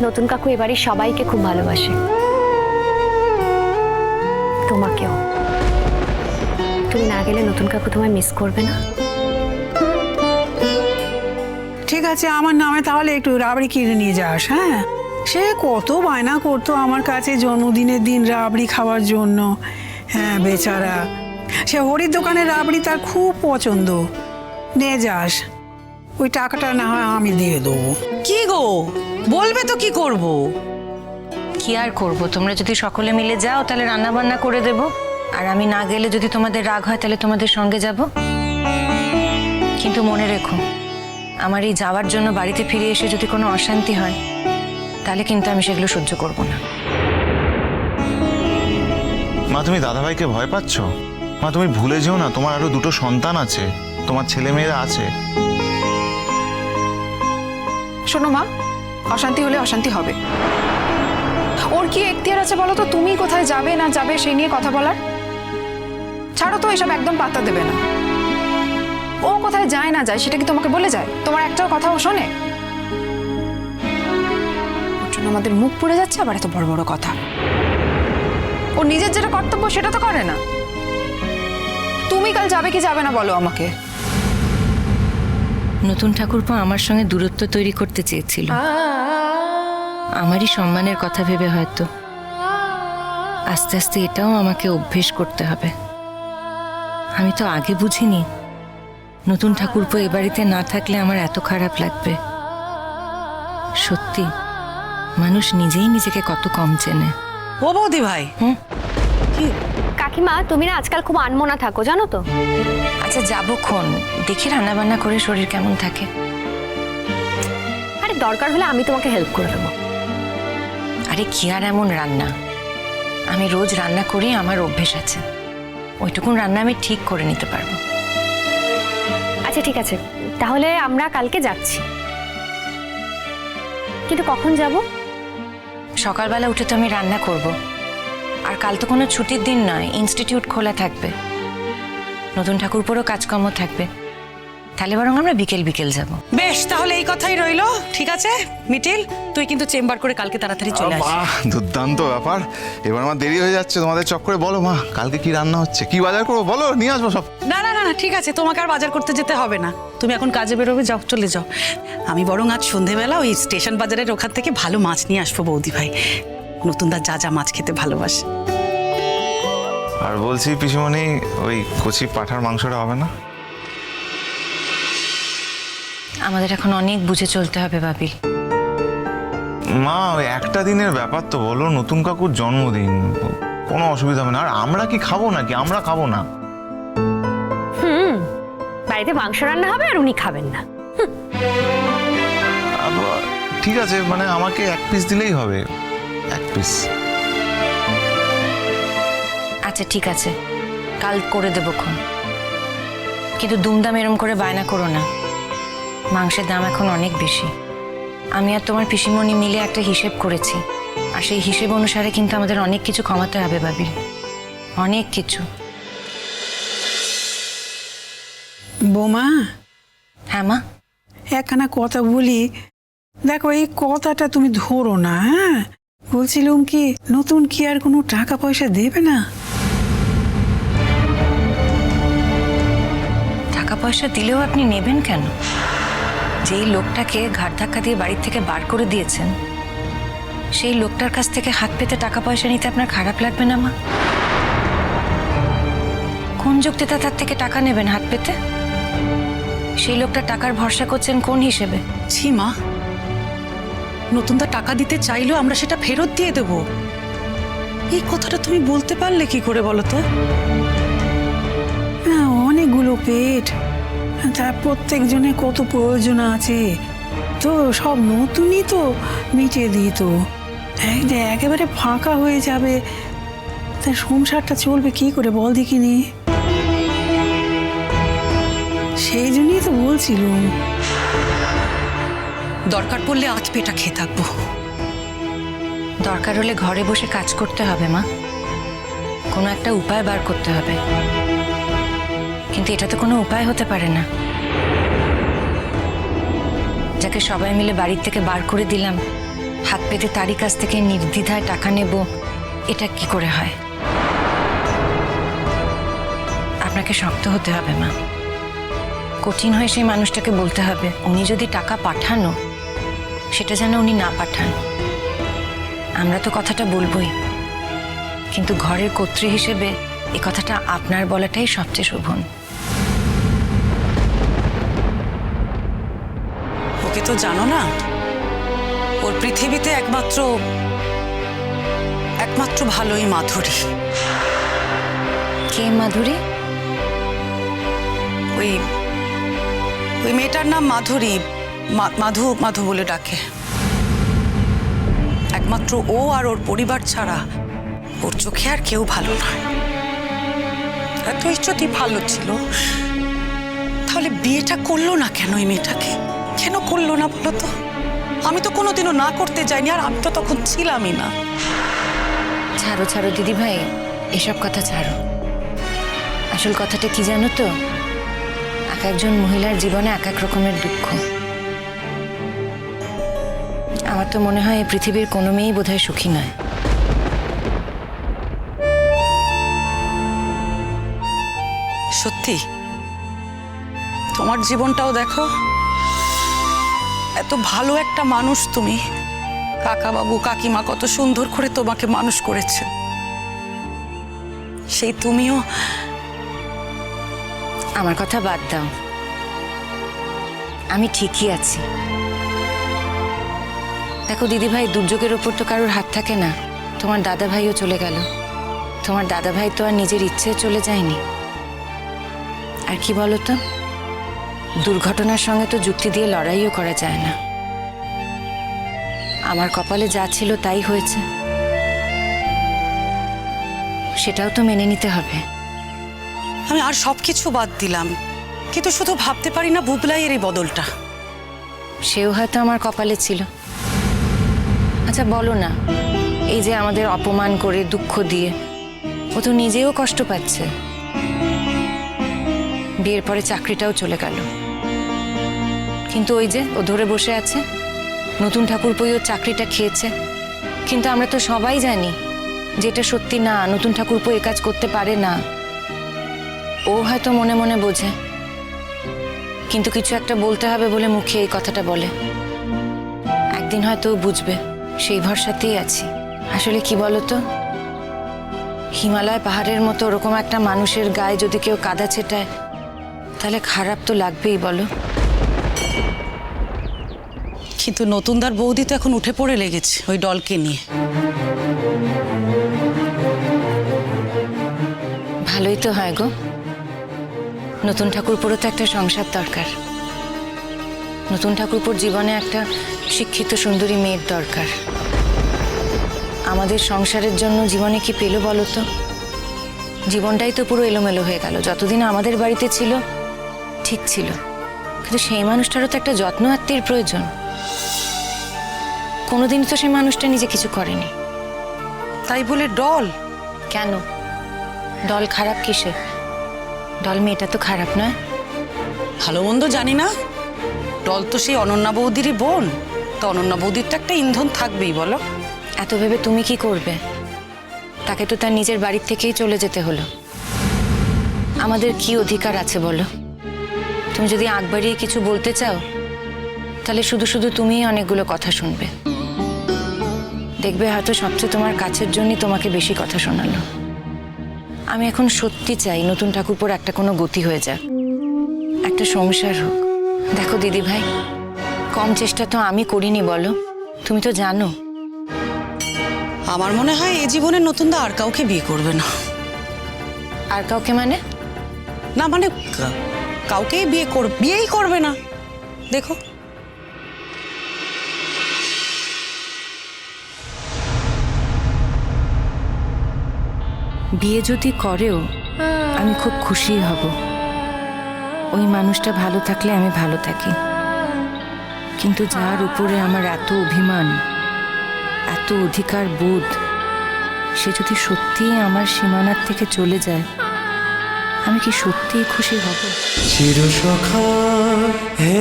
নতুন কাকু এবারে সবাইকে খুব ভালোবাসে, তোমাকেও। তুমি না গেলে নতুন কাকু তোমায় মিস করবে না? ঠিক আছে, আমার নামে তাহলে একটু রাবড়ি কিনে নিয়ে যাস। হ্যাঁ, সে কত বায়না করতো আমার কাছে জন্মদিনের দিন রাবড়ি খাওয়ার জন্য। হ্যাঁ বেচারা, সে হরির দোকানের রাবড়ি তার খুব পছন্দ। নিয়ে যাস, ওই টাকাটা না হয় আমি দিয়ে দেবো। কি গো, বলবে তো কি করব? কি আর করব, তোমরা যদি সকলে মিলে যাও তাহলে রান্না বান্না করে দেব, আর আমি না গেলে যদি তোমাদের রাগ হয় তাহলে তোমাদের সঙ্গে যাব। কিন্তু মনে রেখো, আমার এই যাওয়ার জন্য বাড়িতে ফিরে এসে যদি কোনো অশান্তি হয় তাহলে কিন্তু আমি সেগুলো সহ্য করব না। মা, তুমি দাদাভাইকে ভয় পাচ্ছ? মা, তুমি ভুলে যেও না তোমার আরো দুটো সন্তান আছে, তোমার ছেলেমেয়েরা আছে। শোনো মা, অশান্তি হলে অশান্তি হবে। ওর কি এখতিয়ার আছে বলো তো, তুমি কোথায় যাবে না যাবে সেই নিয়ে কথা বলার? ছাড়ো তো, এসব একদম পাত্তা দেবে না। ও কোথায় যায় না যায় সেটা কি তোমাকে বলে যায়? তোমার একটাও কথা ও শোনে? ওর জন্য আমাদের মুখ পুড়ে যাচ্ছে, আবার এত বড় বড় কথা। ওর নিজের যেটা কর্তব্য সেটা তো করে না। তুমি কাল যাবে কি যাবে না বলো আমাকে। নতুন ঠাকুরপো আমার সঙ্গে দূরত্ব তৈরি করতে চেয়েছিল, আমারই সম্মানের কথা ভেবে। হয়তো আস্তে আস্তে এটাও আমাকে অভ্যেস করতে হবে। আমি তো আগে বুঝিনি নতুন ঠাকুরপো এ বাড়িতে না থাকলে আমার এত খারাপ লাগবে। সত্যি, মানুষ নিজেই নিজেকে কত কম চেনে। ও বৌদি ভাই, কাকিমা, তুমি না আজকাল খুব আনমনা থাকো জানো তো। আচ্ছা যাবক্ষণ দেখি রান্না বান্না করে শরীর কেমন থাকে। আরে দরকার হলে আমি তোমাকে হেল্প করে দেবো। আরে কি আর এমন রান্না, আমি রোজ রান্না করি, আমার অভ্যেস আছে। ওইটুকুন রান্না আমি ঠিক করে নিতে পারবো। আচ্ছা ঠিক আছে, তাহলে আমরা কালকে যাচ্ছি, কিন্তু কখন যাব? সকালবেলা উঠে তো আমি রান্না করব, আর কাল তো কোনো ছুটির দিন নয়, ইনস্টিটিউট খোলা থাকবে, নতুন ঠাকুরপোরও কাজকর্ম থাকবে। তাহলে বরং আমরা বিকেল বিকেল যাব। বেশ, তাহলে এই কথাই রইলো। ঠিক আছে মিটিল, তুই কিন্তু চেম্বার করে কালকে তাড়াতাড়ি চলে আসিস। বাহ, দুর্দান্ত ব্যাপার। এবার আমার দেরি হয়ে যাচ্ছে তোমাদের চক্করে। বলো মা, কালকে কি রান্না হচ্ছে, কি বাজার করবো বলো, নিয়ে আসবো সব। না না না না, ঠিক আছে, তোমাকে আর বাজার করতে যেতে হবে না। তুমি এখন কাজে বেরোবে, যাও, চলে যাও। আমি বরং আজ সন্ধেবেলা ওই স্টেশন বাজারের ওখান থেকে ভালো মাছ নিয়ে আসবো বৌদি ভাই। নতুনদা যা যা মাছ খেতে ভালোবাসে। আর বলছি পিসিমণি, ওই কচি পাঁঠার মাংসটা হবে না? আমাদের এখন অনেক বুঝে চলতে হবে বাবিল। মা, ওই একটা দিনের ব্যাপার তো, বলো নতুন কাকুর জন্মদিন, কোনো অসুবিধা হবে না। আর আমরা কি খাবো নাকি? আমরা খাবো না। বাড়িতে মাংস রান্না হবে আর উনি খাবেন না। ঠিক আছে, মানে আমাকে এক পিস দিলেই হবে, এক পিস। আচ্ছা ঠিক আছে, কাল করে দেবো খন, কিন্তু দুমদাম এরম করে বায়না করো না। মাংসের দাম এখন অনেক বেশি। আমি আর তোমার পিসিমণি মিলে একটা হিসেব করেছি, আর সেই হিসেব অনুসারে কিন্তু আমাদের অনেক কিছু কমাতে হবে বাবিল, অনেক কিছু। বৌমা, হ্যাঁ মা। একখানা কথা বলি, দেখো এই কথাটা তুমি ধরো না। হ্যাঁ, বলছিলাম কি, নতুন কি আর কোনো টাকা পয়সা দেবে না? টাকা পয়সা দিলেও আপনি নেবেন কেন? যেই লোকটাকে ঘাট ধাক্কা দিয়ে বাড়ির থেকে বার করে দিয়েছেন, সেই লোকটার কাছ থেকে হাত পেতে টাকা পয়সা নিতে আপনার খারাপ লাগবে না মা? কোন যুক্তিতে তার থেকে টাকা নেবেন হাত পেতে? সেই লোকটা টাকার ভরসা করছেন কোন হিসেবে? ছি মা, নতুনদা টাকা দিতে চাইলেও আমরা সেটা ফেরত দিয়ে দেব। এই কথাটা তুমি বলতে পারলে কি করে বলো তো? হ্যাঁ, অনেকগুলো পেট, তার প্রত্যেকজনের কত প্রয়োজন আছে, তো সব নতুনই তো মিটিয়ে দিত। একেবারে ফাঁকা হয়ে যাবে, তার সংসারটা চলবে কি করে বল দেখিনি? সেই জন্যই তো বলছিলাম, দরকার পড়লে আজ পেটা খেয়ে থাকবো। দরকার হলে ঘরে বসে কাজ করতে হবে মা, কোনো একটা উপায় বার করতে হবে। কিন্তু এটা তো কোনো উপায় হতে পারে না। যাকে সবাই মিলে বাড়ির থেকে বার করে দিলাম, হাত পেতে তারই কাছ থেকে নির্দ্বিধায় টাকা নেব, এটা কি করে হয়? আপনাকে শক্ত হতে হবে মা। কঠিন হয়ে সেই মানুষটাকে বলতে হবে উনি যদি টাকা পাঠানো, সেটা যেন উনি না পাঠান। আমরা তো কথাটা বলবোই, কিন্তু ঘরের কর্ত্রী হিসেবে এই কথাটা আপনার বলাটাই সবচেয়ে শোভন। ওকে তো জানো না, ওর পৃথিবীতে একমাত্র ভালোই মাধুরী। কে মাধুরী? ওই মেয়েটার নাম মাধুরী, মাধু বলে ডাকে। একমাত্র ও আর ওর পরিবার ছাড়া ওর চোখে আর কেউ ভালো নয়। এতই যদি ভালো ছিল তাহলে বিয়েটা করলো না কেন? এই মেয়েটাকে কেন করলো না বলো তো? আমি তো কোনোদিনও না করতে যাইনি, আর আমি তো তখন ছিলামই না। ছাড়ো ছাড়ো দিদি ভাই, এসব কথা ছাড়ো। আসল কথাটা কি জানো তো, এক একজন মহিলার জীবনে এক এক রকমের দুঃখ। আমার তো মনে হয় এই পৃথিবীর কোনো মেয়েই বোধহয় সুখী নয়। সত্যি তোমার জীবনটাও দেখো, এত ভালো একটা মানুষ তুমি, কাকা বাবু কাকিমা কত সুন্দর করে তোমাকে মানুষ করেছে, সেই তুমিও। আমার কথা বাদ দাও, আমি ঠিকই আছি। দেখো দিদি ভাই, দুর্যোগের ওপর তো কারোর হাত থাকে না। তোমার দাদা ভাইও চলে গেল, তোমার দাদা ভাই তো আর নিজের ইচ্ছে চলে যায়নি। আর কি বলো তো, দুর্ঘটনার সঙ্গে তো যুক্তি দিয়ে লড়াইও করা যায় না। আমার কপালে যা ছিল তাই হয়েছে, সেটাও তো মেনে নিতে হবে। আমি আর সবকিছু বাদ দিলাম, কিন্তু শুধু ভাবতে পারি না বুবলাইয়ের এই বদলটা। সেও হয়তো আমার কপালে ছিল। আচ্ছা বলো না, এই যে আমাদের অপমান করে দুঃখ দিয়ে ও তো নিজেও কষ্ট পাচ্ছে। বিয়ের পরে চাকরিটাও চলে গেল, কিন্তু ওই যে ও ধরে বসে আছে। নতুন ঠাকুরপোই ওর চাকরিটা খেয়েছে, কিন্তু আমরা তো সবাই জানি যেটা সত্যি না। নতুন ঠাকুরপো এ কাজ করতে পারে না। ও হয়তো মনে মনে বোঝে, কিন্তু কিছু একটা বলতে হবে বলে মুখে এই কথাটা বলে। একদিন হয়তো ও বুঝবে, সেই ভরসাতেই আছি। আসলে কি বলতো, হিমালয় পাহাড়ের মতো ওরকম একটা মানুষের গায়ে যদি কেউ কাদা ছেটায়, তাহলে খারাপ তো লাগবেই বলো। কিন্তু নতুনদার বৌদি তো এখন উঠে পড়ে লেগেছে ওই ডলকে নিয়ে। ভালোই তো হয় গো, নতুন ঠাকুরপুরও তো একটা সংসার দরকার। নতুন ঠাকুরপুর জীবনে একটা শিক্ষিত সুন্দরী মেয়ের দরকার। আমাদের সংসারের জন্য জীবনে কি পেল বলো তো? জীবনটাই তো পুরো এলোমেলো হয়ে গেল। যতদিন আমাদের বাড়িতে ছিল ঠিক ছিল, কিন্তু সেই মানুষটারও তো একটা যত্ন আত্মীর প্রয়োজন। কোনোদিন তো সেই মানুষটা নিজে কিছু করেনি। তাই বলে ডল? কেন ডল খারাপ কিসে? ডল মেয়েটা তো খারাপ নয়। ভালো মন্দ জানি না, ডল তো সেই অনন্যা বৌদিরই বোন, তো অনন্যা বৌদির তো একটা ইন্ধন থাকবেই বলো। এত ভেবে তুমি কি করবে? তাকে তো তার নিজের বাড়ির থেকেই চলে যেতে হলো। আমাদের কি অধিকার আছে বলো? তুমি যদি আগ বাড়িয়ে কিছু বলতে চাও, তাহলে শুধু শুধু তুমিই অনেকগুলো কথা শুনবে। দেখবে হয়তো সবচেয়ে তোমার কাছের জন্যই তোমাকে বেশি কথা শোনালো। আমি এখন সত্যি চাই নতুন ঠাকুরপুর একটা কোনো গতি হয়ে যাক, একটা সংসার হোক। দেখো দিদি ভাই, কম চেষ্টা তো আমি করিনি বলো, তুমি তো জানো। আমার মনে হয় এ জীবনে নতুনদা আর কাউকে বিয়ে করবে না। আর কাউকে মানে? না মানে কাউকেই বিয়েই করবে না। দেখো বিয়ে যদি করেও আমি খুব খুশি হব। ওই মানুষটা ভালো থাকলে আমি ভালো থাকি। কিন্তু যার উপরে আমার এত অভিমান, এত অধিকার বোধ, সে যদি সত্যিই আমার সীমানার থেকে চলে যায়, আমি কি সত্যিই খুশি হব? চিরসখা হে